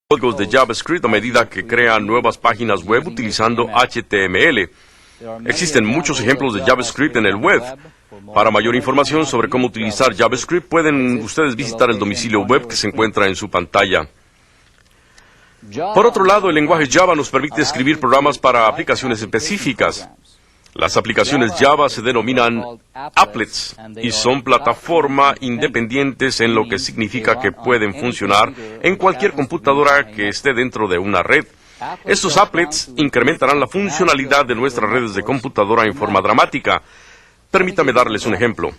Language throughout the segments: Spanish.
códigos de JavaScript a medida que crean nuevas páginas web utilizando HTML. Existen muchos ejemplos de JavaScript en el web. Para mayor información sobre cómo utilizar JavaScript, pueden ustedes visitar el domicilio web que se encuentra en su pantalla. Por otro lado, el lenguaje Java nos permite escribir programas para aplicaciones específicas. Las aplicaciones Java se denominan applets y son plataforma independientes, en lo que significa que pueden funcionar en cualquier computadora que esté dentro de una red. Estos applets incrementarán la funcionalidad de nuestras redes de computadora en forma dramática. Permítame darles un ejemplo.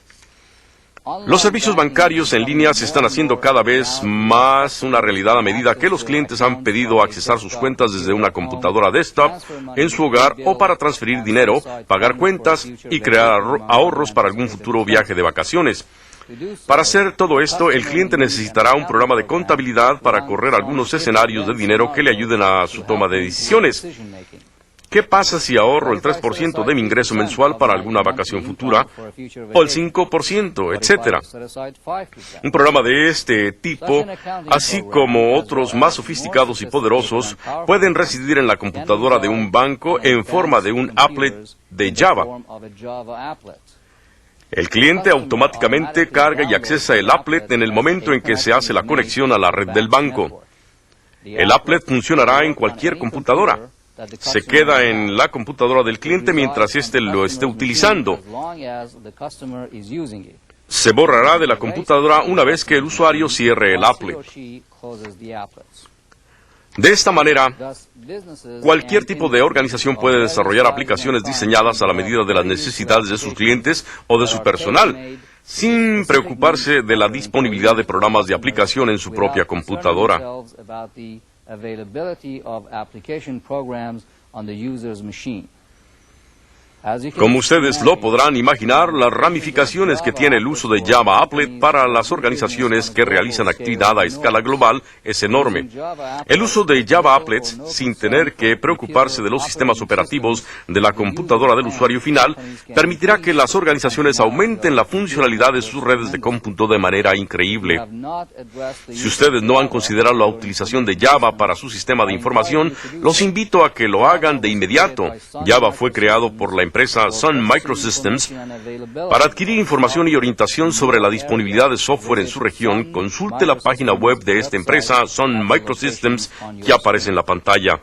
Los servicios bancarios en línea se están haciendo cada vez más una realidad a medida que los clientes han pedido accesar sus cuentas desde una computadora desktop en su hogar o para transferir dinero, pagar cuentas y crear ahorros para algún futuro viaje de vacaciones. Para hacer todo esto, el cliente necesitará un programa de contabilidad para correr algunos escenarios de dinero que le ayuden a su toma de decisiones. ¿Qué pasa si ahorro el 3% de mi ingreso mensual para alguna vacación futura, o el 5%, etcétera? Un programa de este tipo, así como otros más sofisticados y poderosos, pueden residir en la computadora de un banco en forma de un applet de Java. El cliente automáticamente carga y accesa el applet en el momento en que se hace la conexión a la red del banco. El applet funcionará en cualquier computadora. Se queda en la computadora del cliente mientras éste lo esté utilizando. Se borrará de la computadora una vez que el usuario cierre el applet. De esta manera, cualquier tipo de organización puede desarrollar aplicaciones diseñadas a la medida de las necesidades de sus clientes o de su personal, sin preocuparse de la disponibilidad de programas de aplicación en su propia computadora. Como ustedes lo podrán imaginar, las ramificaciones que tiene el uso de Java Applet para las organizaciones que realizan actividad a escala global es enorme. El uso de Java Applets, sin tener que preocuparse de los sistemas operativos de la computadora del usuario final, permitirá que las organizaciones aumenten la funcionalidad de sus redes de cómputo de manera increíble. Si ustedes no han considerado la utilización de Java para su sistema de información, los invito a que lo hagan de inmediato. Java fue creado por la empresa Sun Microsystems. Para adquirir información y orientación sobre la disponibilidad de software en su región, consulte la página web de esta empresa, Sun Microsystems, que aparece en la pantalla.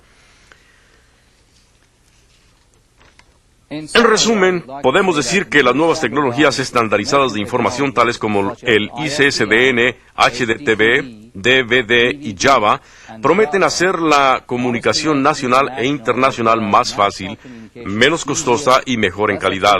En resumen, podemos decir que las nuevas tecnologías estandarizadas de información, tales como el ICSDN, HDTV, DVD y Java, prometen hacer la comunicación nacional e internacional más fácil, menos costosa y mejor en calidad.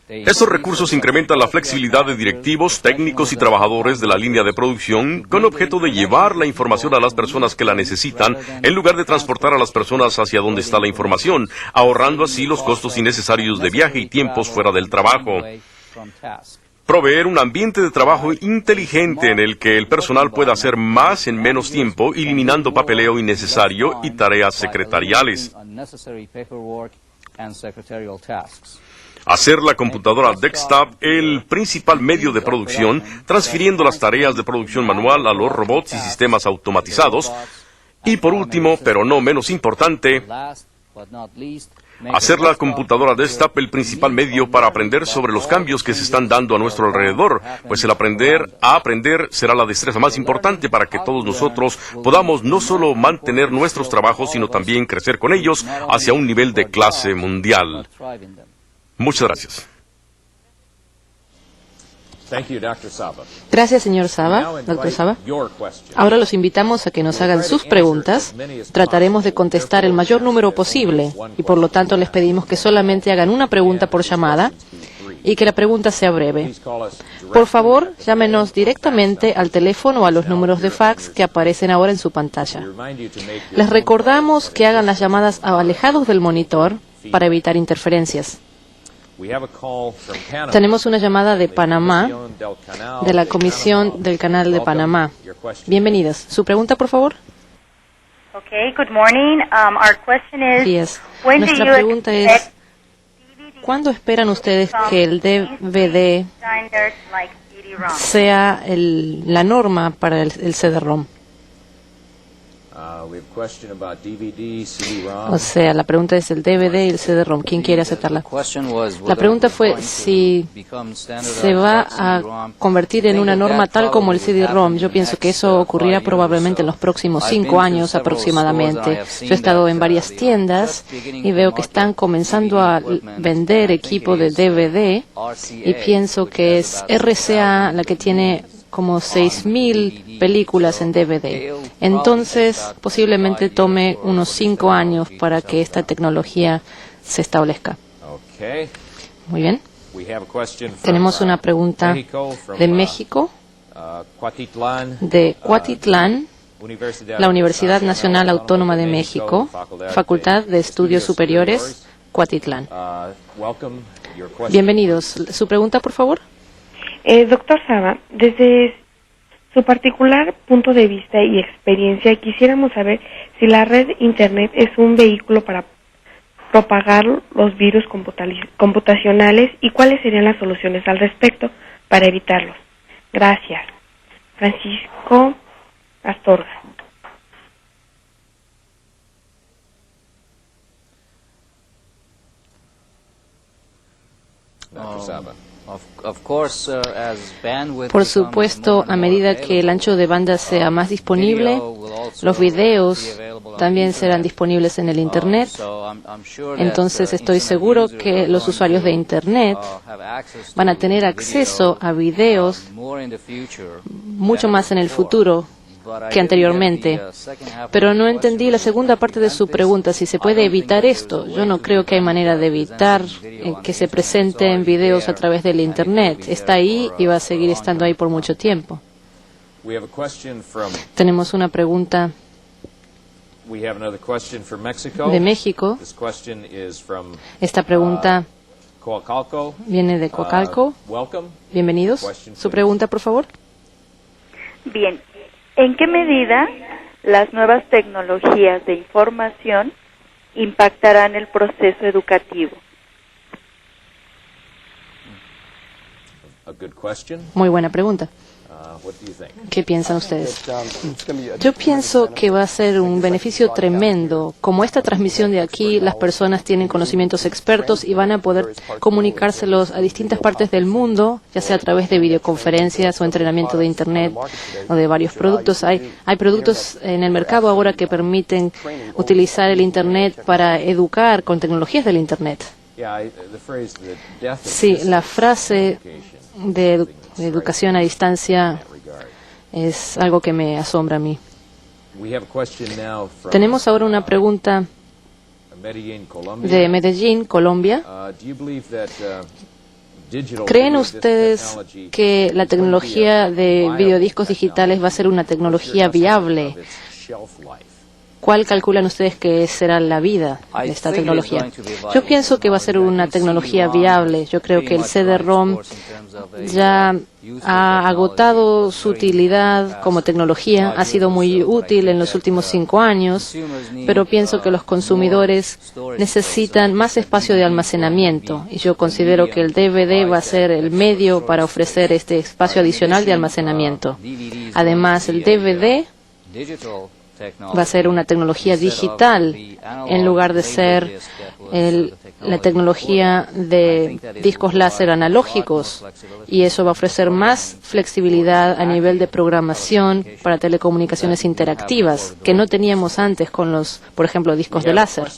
Estos recursos incrementan la flexibilidad de directivos, técnicos y trabajadores de la línea de producción con objeto de llevar la información a las personas que la necesitan, en lugar de transportar a las personas hacia donde está la información, ahorrando así los costos innecesarios de viaje y tiempos fuera del trabajo. Proveer un ambiente de trabajo inteligente en el que el personal pueda hacer más en menos tiempo, eliminando papeleo innecesario y tareas secretariales. Hacer la computadora desktop el principal medio de producción, transfiriendo las tareas de producción manual a los robots y sistemas automatizados. Y por último, pero no menos importante, hacer la computadora desktop el principal medio para aprender sobre los cambios que se están dando a nuestro alrededor, pues el aprender a aprender será la destreza más importante para que todos nosotros podamos no solo mantener nuestros trabajos, sino también crecer con ellos hacia un nivel de clase mundial. Muchas gracias. Gracias, señor Saba, doctor Saba. Ahora los invitamos a que nos hagan sus preguntas. Trataremos de contestar el mayor número posible y por lo tanto les pedimos que solamente hagan una pregunta por llamada y que la pregunta sea breve. Por favor, llámenos directamente al teléfono o a los números de fax que aparecen ahora en su pantalla. Les recordamos que hagan las llamadas alejados del monitor para evitar interferencias. Tenemos una llamada de Panamá, de la Comisión del Canal de Panamá. Bienvenidos. ¿Su pregunta, por favor? Okay, good morning. Our question is, Yes. when do Nuestra you pregunta es, expect ¿cuándo esperan ustedes que el DVD standards like sea la norma para el CD-ROM. O sea, la pregunta es el DVD y el CD-ROM. ¿Quién quiere aceptarla? La pregunta fue si se va a convertir en una norma tal como el CD-ROM. Yo pienso que eso ocurrirá probablemente en los próximos 5 años aproximadamente. Yo he estado en varias tiendas y veo que están comenzando a vender equipo de DVD y pienso que es RCA la que tiene como 6.000 películas en DVD. Entonces, posiblemente tome unos 5 años para que esta tecnología se establezca. Muy bien. Tenemos una pregunta de México, de Cuatitlán, la Universidad Nacional Autónoma de México, Facultad de Estudios Superiores, Cuatitlán. Bienvenidos. ¿Su pregunta, por favor? Doctor Saba, desde su particular punto de vista y experiencia, quisiéramos saber si la red Internet es un vehículo para propagar los virus computacionales y cuáles serían las soluciones al respecto para evitarlos. Gracias. Francisco Astorga. Por supuesto, a medida que el ancho de banda sea más disponible, los videos también serán disponibles en el Internet. Entonces estoy seguro que los usuarios de Internet van a tener acceso a videos mucho más en el futuro que anteriormente. Pero no entendí la segunda parte de su pregunta, si se puede evitar esto. Yo no creo que hay manera de evitar que se presenten videos a través del Internet. Está ahí y va a seguir estando ahí por mucho tiempo. Tenemos una pregunta de México. Esta pregunta viene de Coacalco. Bienvenidos. Su pregunta, por favor. Bien. ¿En qué medida las nuevas tecnologías de información impactarán el proceso educativo? Muy buena pregunta. ¿Qué piensan ustedes? Yo pienso que va a ser un beneficio tremendo. Como esta transmisión de aquí, las personas tienen conocimientos expertos y van a poder comunicárselos a distintas partes del mundo, ya sea a través de videoconferencias o entrenamiento de Internet o de varios productos. Hay productos en el mercado ahora que permiten utilizar el Internet para educar con tecnologías del Internet. Sí, la frase de educación a distancia es algo que me asombra a mí. Tenemos ahora una pregunta de Medellín, Colombia. ¿Creen ustedes que la tecnología de videodiscos digitales va a ser una tecnología viable? ¿Cuál calculan ustedes que será la vida de esta tecnología? Yo pienso que va a ser una tecnología viable. Yo creo que el CD-ROM ya ha agotado su utilidad como tecnología, ha sido muy útil en los últimos 5 años, pero pienso que los consumidores necesitan más espacio de almacenamiento y yo considero que el DVD va a ser el medio para ofrecer este espacio adicional de almacenamiento. Además, el DVD va a ser una tecnología digital en lugar de ser la tecnología de discos láser analógicos, y eso va a ofrecer más flexibilidad a nivel de programación para telecomunicaciones interactivas que no teníamos antes con los, por ejemplo, discos de láser.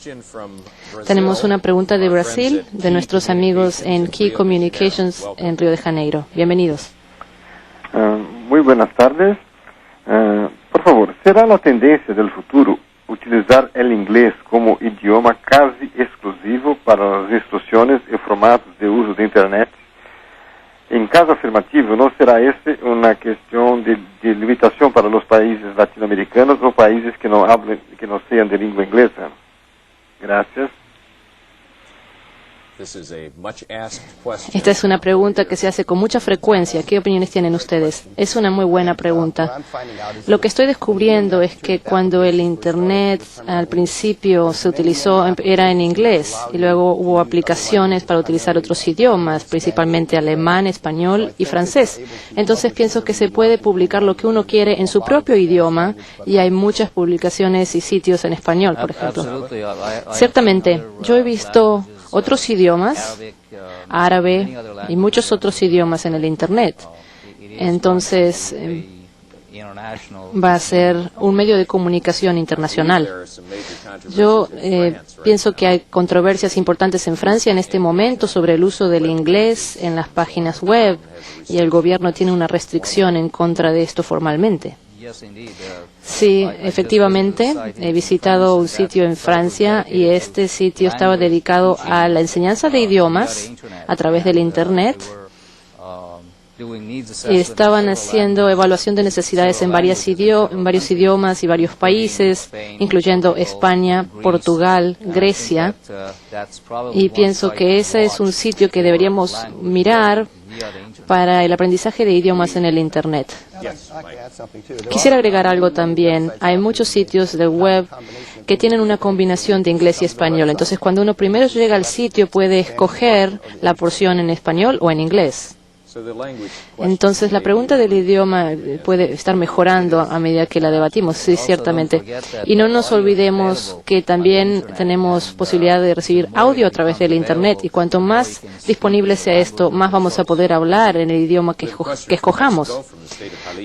Tenemos una pregunta de Brasil, de nuestros amigos en Key Communications en Río de Janeiro. Bienvenidos. Muy buenas tardes. Por favor, ¿será la tendencia del futuro utilizar el inglés como idioma casi exclusivo para las instrucciones y formatos de uso de Internet? En caso afirmativo, ¿no será este una cuestión de limitación para los países latinoamericanos o países que no hablen, que no sean de lengua inglesa? Gracias. Esta es una pregunta que se hace con mucha frecuencia. ¿Qué opiniones tienen ustedes? Es una muy buena pregunta. Lo que estoy descubriendo es que cuando el Internet al principio se utilizó, era en inglés, y luego hubo aplicaciones para utilizar otros idiomas, principalmente alemán, español y francés. Entonces pienso que se puede publicar lo que uno quiere en su propio idioma, y hay muchas publicaciones y sitios en español, por ejemplo. Ciertamente, yo he visto otros idiomas, árabe y muchos otros idiomas en el Internet. Entonces, va a ser un medio de comunicación internacional. Yo pienso que hay controversias importantes en Francia en este momento sobre el uso del inglés en las páginas web, y el gobierno tiene una restricción en contra de esto formalmente. Sí, efectivamente, he visitado un sitio en Francia, y este sitio estaba dedicado a la enseñanza de idiomas a través del Internet, y estaban haciendo evaluación de necesidades en varios idiomas y varios países, incluyendo España, Portugal, Grecia, y pienso que ese es un sitio que deberíamos mirar para el aprendizaje de idiomas en el Internet. Quisiera agregar algo también. Hay muchos sitios de web que tienen una combinación de inglés y español. Entonces, cuando uno primero llega al sitio, puede escoger la porción en español o en inglés. Entonces, la pregunta del idioma puede estar mejorando a medida que la debatimos, sí, ciertamente. Y no nos olvidemos que también tenemos posibilidad de recibir audio a través del Internet, y cuanto más disponible sea esto, más vamos a poder hablar en el idioma que escojamos.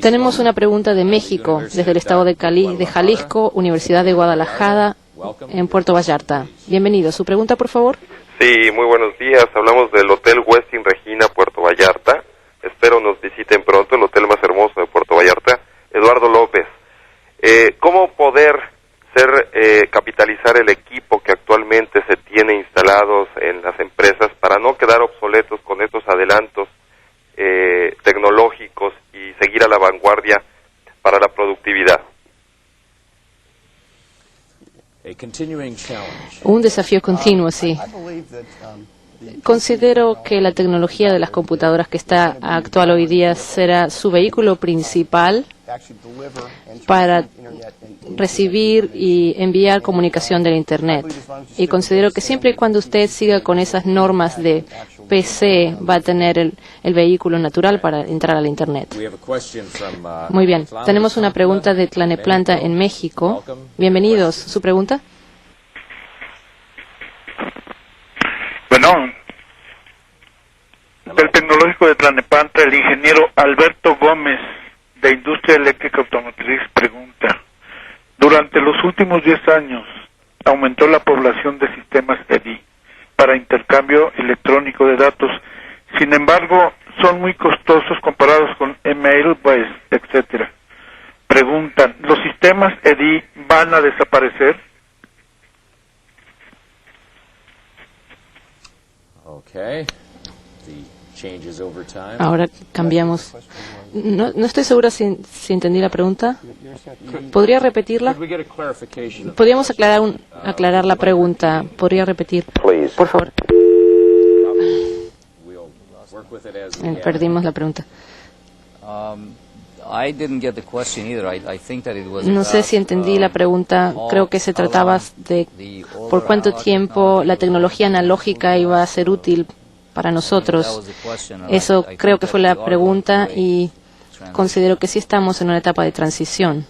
Tenemos una pregunta de México, desde el estado de Jalisco, Universidad de Guadalajara, en Puerto Vallarta. Bienvenido. ¿Su pregunta, por favor? Sí, muy buenos días. Hablamos del Hotel Westin Regina, Puerto Vallarta. Espero nos visiten pronto, el hotel más hermoso de Puerto Vallarta. Eduardo López. ¿Cómo poder capitalizar el equipo que actualmente se tiene instalados en las empresas para no quedar obsoletos con estos adelantos tecnológicos y seguir a la vanguardia para la productividad? Un desafío continuo, sí. Considero que la tecnología de las computadoras que está actual hoy día será su vehículo principal para recibir y enviar comunicación del Internet. Y considero que siempre y cuando usted siga con esas normas de PC, va a tener el vehículo natural para entrar al Internet. Muy bien. Tenemos una pregunta de Tlalnepantla en México. Bienvenidos. ¿Su pregunta? Bueno, del Tecnológico de Tlalnepantla, el ingeniero Alberto Gómez, de Industria Eléctrica Automotriz, pregunta: durante los últimos 10 años aumentó la población de sistemas EDI para intercambio electrónico de datos. Sin embargo, son muy costosos comparados con email, voice, etcétera. Preguntan: ¿los sistemas EDI van a desaparecer? Ahora cambiamos. No estoy segura si entendí la pregunta. ¿Podría repetirla? Podríamos aclarar la pregunta. ¿Podría repetir? Por favor. Perdimos la pregunta. No sé si entendí la pregunta. Creo que se trataba de por cuánto tiempo la tecnología analógica iba a ser útil para nosotros. Eso creo que fue la pregunta, y considero que sí estamos en una etapa de transición.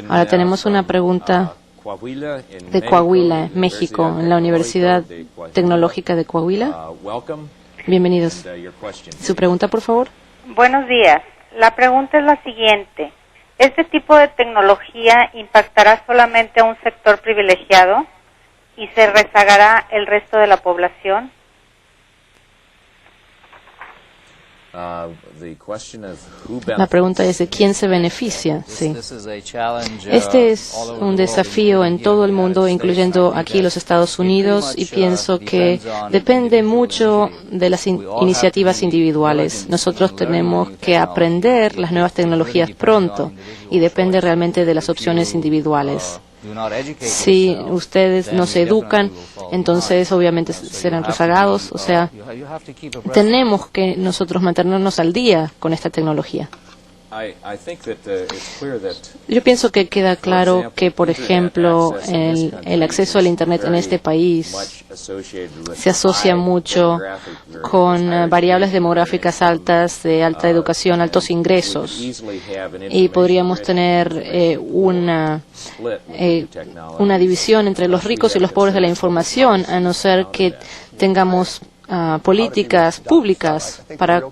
Ahora tenemos una pregunta de Coahuila, México, en la Universidad Tecnológica de Coahuila. Bienvenidos. ¿Su pregunta, por favor? Buenos días. La pregunta es la siguiente. ¿Este tipo de tecnología impactará solamente a un sector privilegiado y se rezagará el resto de la población? La pregunta es de quién se beneficia. Sí. Este es un desafío en todo el mundo, incluyendo aquí los Estados Unidos, y pienso que depende mucho de las iniciativas individuales. Nosotros tenemos que aprender las nuevas tecnologías pronto, y depende realmente de las opciones individuales. Si ustedes no se educan, entonces obviamente serán rezagados. O sea, tenemos que nosotros mantenernos al día con esta tecnología. Yo pienso que queda claro que, por ejemplo, el acceso al Internet en este país se asocia mucho con variables demográficas altas, de alta educación, altos ingresos, y podríamos tener una división entre los ricos y los pobres de la información, a no ser que tengamos políticas públicas para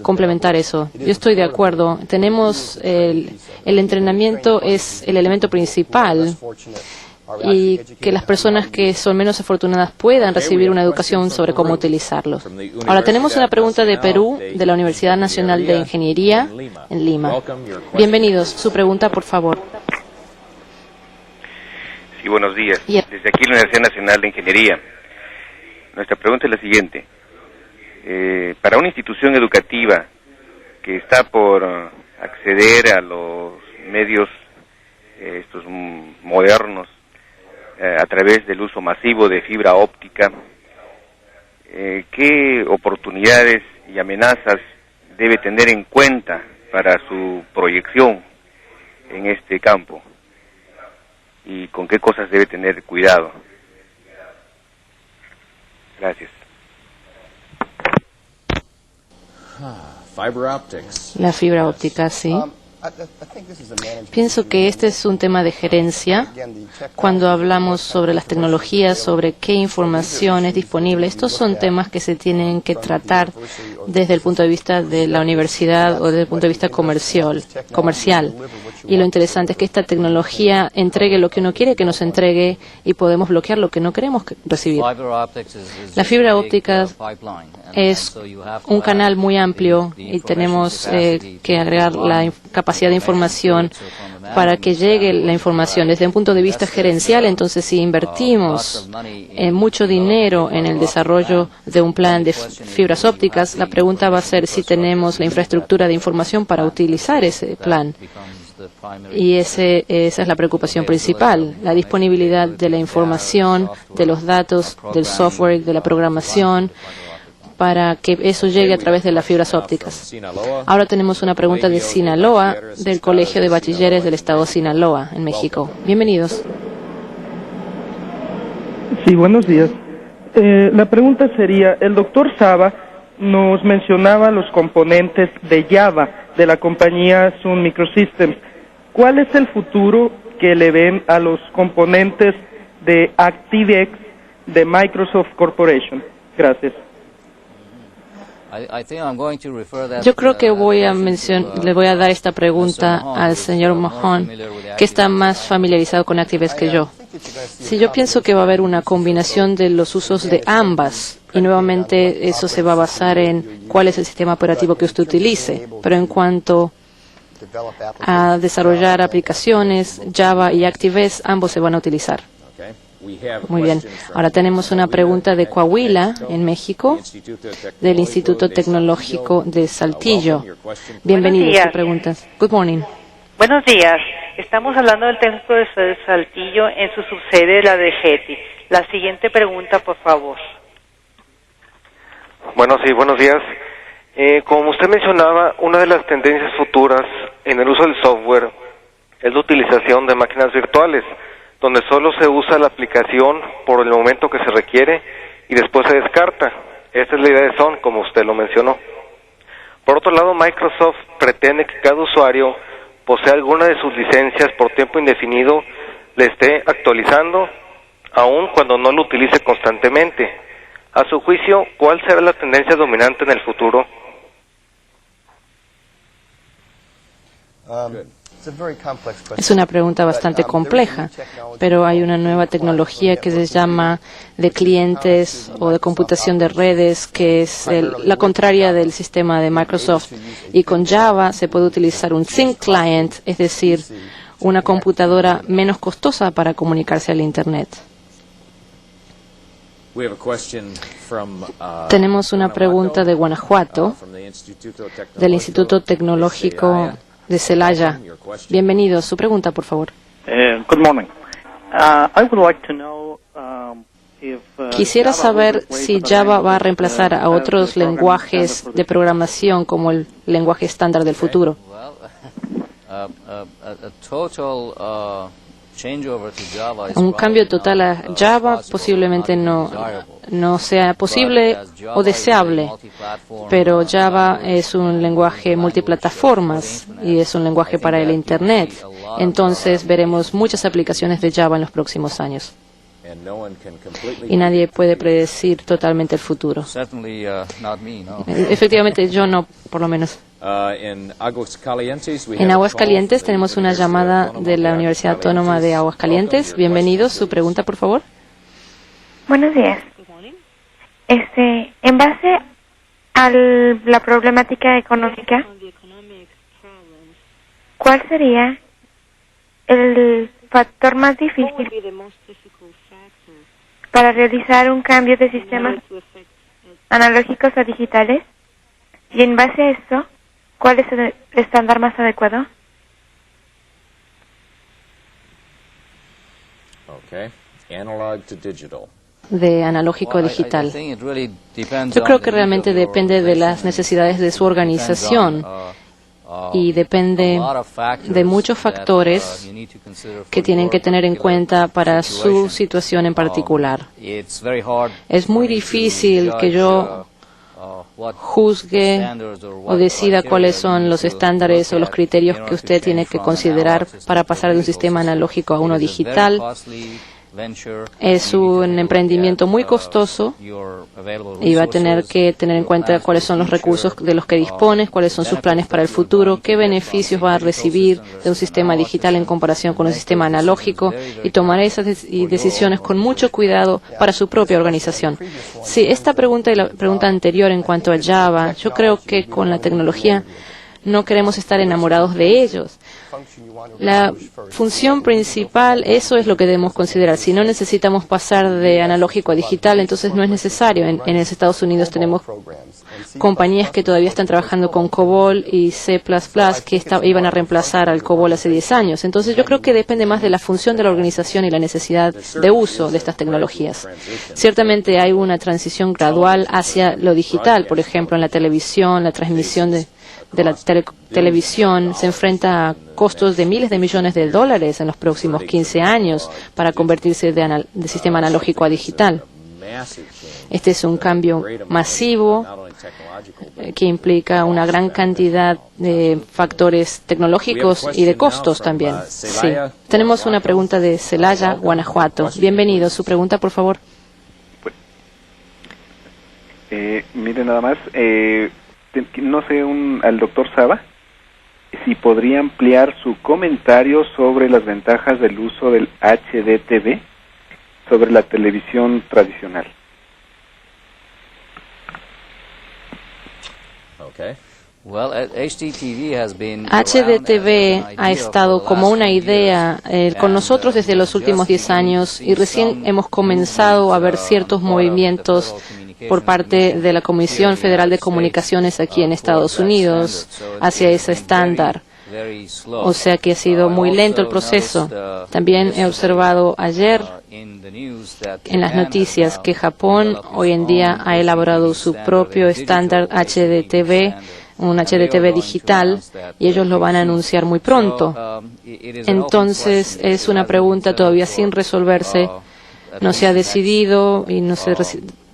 complementar eso. Yo estoy de acuerdo. Tenemos el entrenamiento es el elemento principal, y que las personas que son menos afortunadas puedan recibir una educación sobre cómo utilizarlos. Ahora tenemos una pregunta de Perú, de la Universidad Nacional de Ingeniería en Lima. Bienvenidos. Su pregunta, por favor. Sí, buenos días. Desde aquí la Universidad Nacional de Ingeniería. Nuestra pregunta es la siguiente. Para una institución educativa que está por acceder a los medios estos modernos a través del uso masivo de fibra óptica, ¿qué oportunidades y amenazas debe tener en cuenta para su proyección en este campo? ¿Y con qué cosas debe tener cuidado? Gracias. La fibra óptica, sí. Pienso que este es un tema de gerencia. Cuando hablamos sobre las tecnologías, sobre qué información es disponible, estos son temas que se tienen que tratar desde el punto de vista de la universidad o desde el punto de vista comercial. Y lo interesante es que esta tecnología entregue lo que uno quiere que nos entregue y podemos bloquear lo que no queremos recibir. La fibra óptica es un canal muy amplio y tenemos que agregar la capacidad de información para que llegue la información desde un punto de vista gerencial. Entonces, si invertimos mucho dinero en el desarrollo de un plan de fibras ópticas, la pregunta va a ser si tenemos la infraestructura de información para utilizar ese plan. Y esa es la preocupación principal, la disponibilidad de la información, de los datos, del software, de la programación, para que eso llegue a través de las fibras ópticas. Ahora tenemos una pregunta de Sinaloa, del Colegio de Bachilleres del Estado de Sinaloa, en México. Bienvenidos. Sí, buenos días. La pregunta sería, el doctor Saba nos mencionaba los componentes de Java de la compañía Sun Microsystems. ¿Cuál es el futuro que le ven a los componentes de ActiveX de Microsoft Corporation? Gracias. Yo creo que le voy a dar esta pregunta al señor Mahon, que está más familiarizado con ActiveX que yo. Sí, yo pienso que va a haber una combinación de los usos de ambas, y nuevamente eso se va a basar en cuál es el sistema operativo que usted utilice. Pero en cuanto a desarrollar aplicaciones, Java y ActiveX, ambos se van a utilizar. Muy bien. Ahora tenemos una pregunta de Coahuila, en México, del Instituto Tecnológico de Saltillo. Bienvenido a sus preguntas. Good morning. Buenos días. Estamos hablando del Tecnológico de Saltillo en su subsede, la de Getty. La siguiente pregunta, por favor. Bueno, sí, buenos días. Como usted mencionaba, una de las tendencias futuras en el uso del software es la utilización de máquinas virtuales, donde solo se usa la aplicación por el momento que se requiere y después se descarta. Esta es la idea de Sun, como usted lo mencionó. Por otro lado, Microsoft pretende que cada usuario posea alguna de sus licencias por tiempo indefinido, le esté actualizando, aun cuando no lo utilice constantemente. A su juicio, ¿cuál será la tendencia dominante en el futuro? Es una pregunta bastante compleja, pero hay una nueva tecnología que se llama de clientes o de computación de redes, que es la contraria del sistema de Microsoft. Y con Java se puede utilizar un Thin Client, es decir, una computadora menos costosa para comunicarse al Internet. Tenemos una pregunta de Guanajuato, del Instituto Tecnológico de Celaya. Bienvenido. Su pregunta, por favor. Good morning. I would like to know if Quisiera saber si Java va a reemplazar a otros lenguajes de programación como el lenguaje estándar del futuro. Un cambio total a Java posiblemente no sea posible o deseable, pero Java es un lenguaje multiplataformas y es un lenguaje para el Internet. Entonces veremos muchas aplicaciones de Java en los próximos años. Y nadie puede predecir totalmente el futuro. Efectivamente, yo no, por lo menos. En Aguascalientes tenemos una llamada de la Universidad Autónoma de Aguascalientes. Bienvenidos. Su pregunta, por favor. Buenos días. En base a la problemática económica, ¿cuál sería el factor más difícil para realizar un cambio de sistemas analógicos a digitales? Y en base a esto, ¿cuál es el estándar más adecuado? Analog to digital. De analógico a digital. Yo creo que realmente depende de las necesidades de su organización y depende de muchos factores que tienen que tener en cuenta para su situación en particular. Es muy difícil que yo juzgue o decida cuáles son los estándares o los criterios que usted tiene que considerar para pasar de un sistema analógico a uno digital. Es un emprendimiento muy costoso y va a tener que tener en cuenta cuáles son los recursos de los que dispone, cuáles son sus planes para el futuro, qué beneficios va a recibir de un sistema digital en comparación con un sistema analógico y tomar esas decisiones con mucho cuidado para su propia organización. Sí, esta pregunta y la pregunta anterior en cuanto a Java, yo creo que con la tecnología no queremos estar enamorados de ellos. La función principal, eso es lo que debemos considerar. Si no necesitamos pasar de analógico a digital, entonces no es necesario. En Estados Unidos tenemos compañías que todavía están trabajando con COBOL y C++, que iban a reemplazar al COBOL hace 10 años. Entonces yo creo que depende más de la función de la organización y la necesidad de uso de estas tecnologías. Ciertamente hay una transición gradual hacia lo digital. Por ejemplo, en la televisión, la transmisión de la televisión se enfrenta a costos de miles de millones de dólares en los próximos 15 años para convertirse de sistema analógico a digital. Este es un cambio masivo que implica una gran cantidad de factores tecnológicos y de costos también. Sí. Tenemos una pregunta de Celaya, Guanajuato. Bienvenido. Su pregunta, por favor. Mire, nada más. No sé, al doctor Saba, si podría ampliar su comentario sobre las ventajas del uso del HDTV sobre la televisión tradicional. HDTV ha estado como una idea con nosotros desde los últimos 10 años y recién hemos comenzado a ver ciertos movimientos por parte de la Comisión Federal de Comunicaciones aquí en Estados Unidos hacia ese estándar. O sea que ha sido muy lento el proceso. También he observado ayer en las noticias que Japón hoy en día ha elaborado su propio estándar HDTV, un HDTV digital, y ellos lo van a anunciar muy pronto. Entonces es una pregunta todavía sin resolverse, no se ha decidido y no se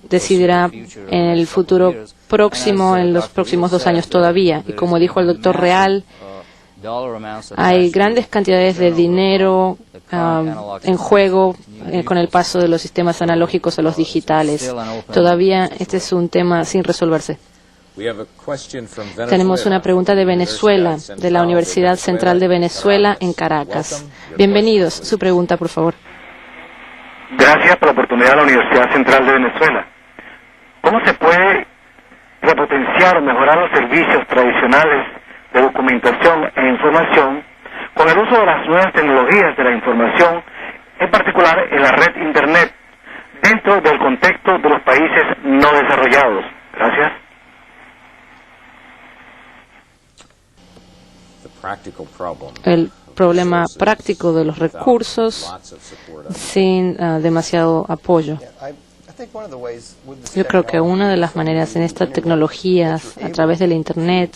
decidirá en el futuro próximo, en los próximos 2 años todavía. Y como dijo el doctor Real, hay grandes cantidades de dinero en juego con el paso de los sistemas analógicos a los digitales. Todavía este es un tema sin resolverse. Tenemos una pregunta de Venezuela, de la Universidad Central de Venezuela en Caracas. Bienvenidos. Su pregunta, por favor. Gracias por la oportunidad de la Universidad Central de Venezuela. ¿Cómo se puede repotenciar o mejorar los servicios tradicionales de documentación e información con el uso de las nuevas tecnologías de la información, en particular en la red Internet, dentro del contexto de los países no desarrollados? Gracias. el problema práctico de los recursos sin demasiado apoyo. Yo creo que una de las maneras en estas tecnologías, a través del Internet,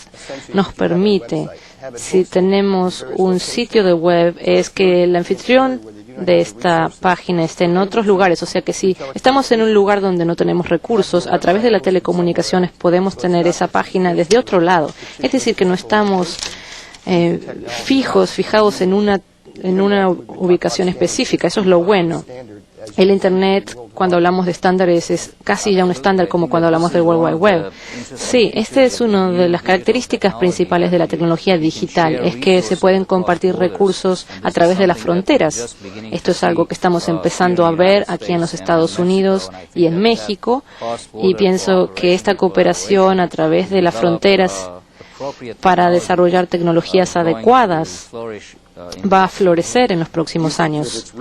nos permite, si tenemos un sitio de web, es que el anfitrión de esta página esté en otros lugares. O sea que si estamos en un lugar donde no tenemos recursos, a través de las telecomunicaciones podemos tener esa página desde otro lado. Es decir, que no estamos fijados en una ubicación específica. Eso es lo bueno. El Internet, cuando hablamos de estándares, es casi ya un estándar como cuando hablamos del World Wide Web. Sí, esta es una de las características principales de la tecnología digital, es que se pueden compartir recursos a través de las fronteras. Esto es algo que estamos empezando a ver aquí en los Estados Unidos y en México, y pienso que esta cooperación a través de las fronteras para desarrollar tecnologías adecuadas va a florecer en los próximos años.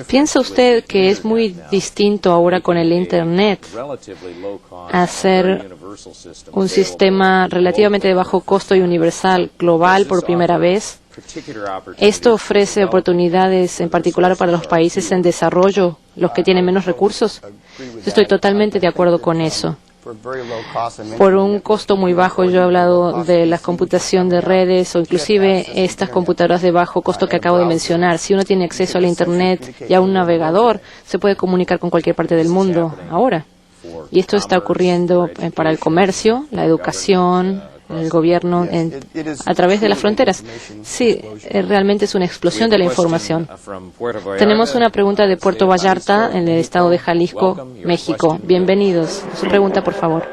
¿Piensa usted que es muy distinto ahora con el Internet hacer un sistema relativamente de bajo costo y universal global por primera vez? ¿Esto ofrece oportunidades en particular para los países en desarrollo, los que tienen menos recursos? Yo estoy totalmente de acuerdo con eso. Por un costo muy bajo, yo he hablado de la computación de redes o inclusive estas computadoras de bajo costo que acabo de mencionar. Si uno tiene acceso al Internet y a un navegador, se puede comunicar con cualquier parte del mundo ahora. Y esto está ocurriendo para el comercio, la educación, el gobierno a través de las fronteras. Sí, realmente es una explosión de la información. Tenemos una pregunta de Puerto Vallarta, en el estado de Jalisco, México. Bienvenidos. Su pregunta, por favor.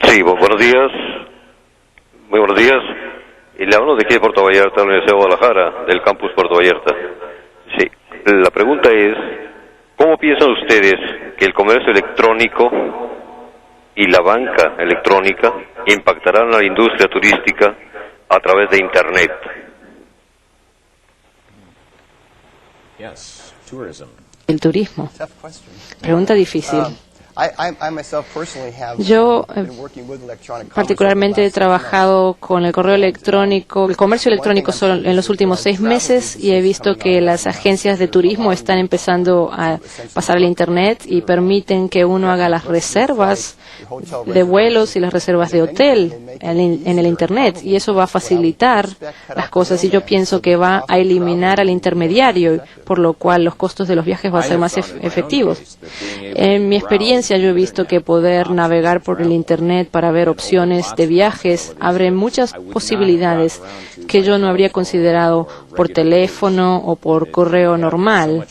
Sí, buenos días. Muy buenos días. Y le hablo de aquí de Puerto Vallarta, la Universidad de Guadalajara, del campus Puerto Vallarta. Sí, la pregunta es, ¿cómo piensan ustedes que el comercio electrónico y la banca electrónica impactarán a la industria turística a través de Internet? El turismo. Pregunta difícil. Yo particularmente he trabajado con el correo electrónico, el comercio electrónico solo en los últimos 6 meses y he visto que las agencias de turismo están empezando a pasar al Internet y permiten que uno haga las reservas de vuelos y las reservas de hotel en el Internet, y eso va a facilitar las cosas, y yo pienso que va a eliminar al intermediario, por lo cual los costos de los viajes van a ser más efectivos. En mi experiencia yo he visto que poder navegar por el Internet para ver opciones de viajes abre muchas posibilidades que yo no habría considerado por teléfono o por correo normal.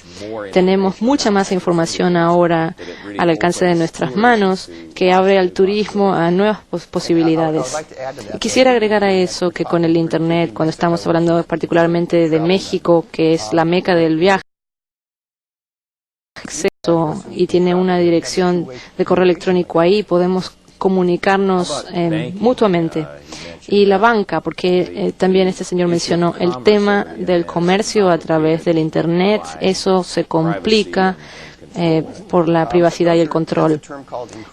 Tenemos mucha más información ahora al alcance de nuestras manos que abre al turismo a nuevas posibilidades. Y quisiera agregar a eso que con el Internet, cuando estamos hablando particularmente de México, que es la meca del viaje, y tiene una dirección de correo electrónico ahí, podemos comunicarnos mutuamente. Y la banca, porque también este señor mencionó el tema del comercio a través del Internet, eso se complica por la privacidad y el control.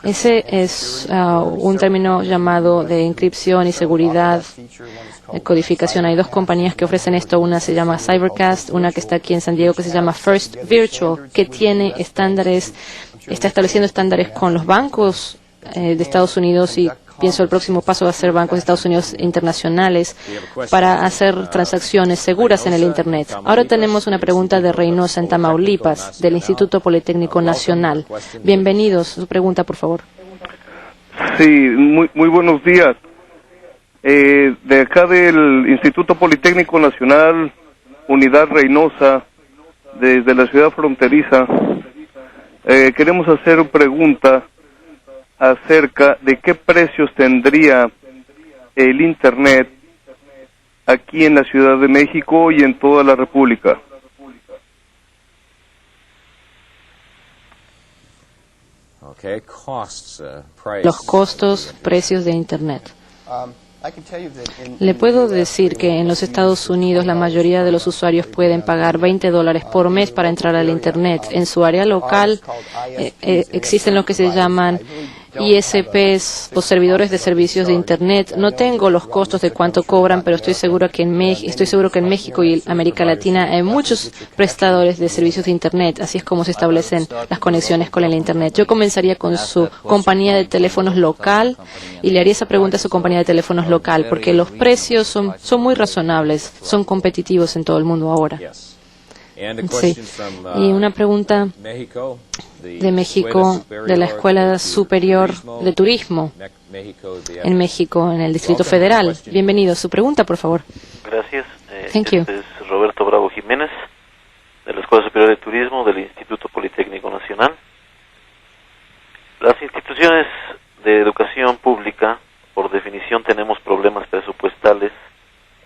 Ese es un término llamado de encripción y seguridad, codificación. Hay 2 compañías que ofrecen esto. Una se llama Cybercast, una que está aquí en San Diego que se llama First Virtual, que tiene estándares, está estableciendo estándares con los bancos de Estados Unidos, y pienso el próximo paso va a ser bancos de Estados Unidos internacionales para hacer transacciones seguras en el Internet. Ahora tenemos una pregunta de Reynosa, en Tamaulipas, del Instituto Politécnico Nacional. Bienvenidos. Su pregunta, por favor. Sí, muy buenos días. De acá del Instituto Politécnico Nacional, Unidad Reynosa, desde la ciudad fronteriza, queremos hacer una pregunta acerca de qué precios tendría el Internet aquí en la Ciudad de México y en toda la República. Los costos, precios de Internet. Le puedo decir que en los Estados Unidos la mayoría de los usuarios pueden pagar $20 por mes para entrar al Internet. En su área local existen lo que se llaman ISPs o servidores de servicios de Internet. No tengo los costos de cuánto cobran, pero estoy seguro que en México y América Latina hay muchos prestadores de servicios de Internet. Así es como se establecen las conexiones con el Internet. Yo comenzaría con su compañía de teléfonos local y le haría esa pregunta a su compañía de teléfonos local, porque los precios son muy razonables, son competitivos en todo el mundo ahora. Sí. Y una pregunta de México, de la Escuela Superior de Turismo en México, en el Distrito Federal. Bienvenido. Su pregunta, por favor. Gracias. Thank you. Este es Roberto Bravo Jiménez, de la Escuela Superior de Turismo del Instituto Politécnico Nacional. Las instituciones de educación pública, por definición, tenemos problemas presupuestales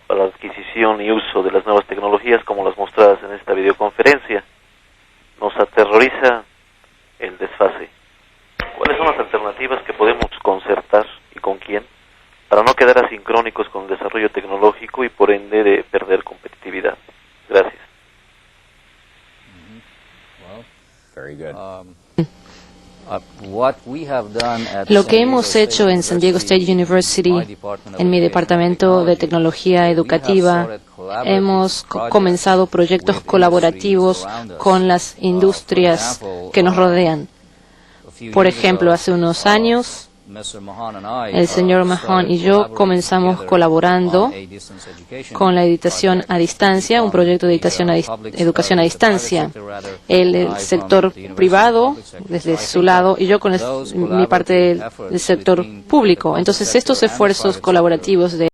para la adquisición y uso de las nuevas tecnologías como las mostradas en esta videoconferencia. Nos aterroriza el desfase. ¿Cuáles son las alternativas que podemos concertar y con quién para no quedar asincrónicos con el desarrollo tecnológico y por ende de perder competitividad? Gracias. Very good. Lo que hemos hecho en San Diego State University, en mi departamento de tecnología educativa, hemos comenzado proyectos colaborativos con las industrias que nos rodean. Por ejemplo, hace unos años, el señor Mahan y yo comenzamos colaborando con la educación a distancia, un proyecto de educación a distancia. El sector privado, desde su lado, y yo con mi parte del sector público. Entonces, estos esfuerzos colaborativos de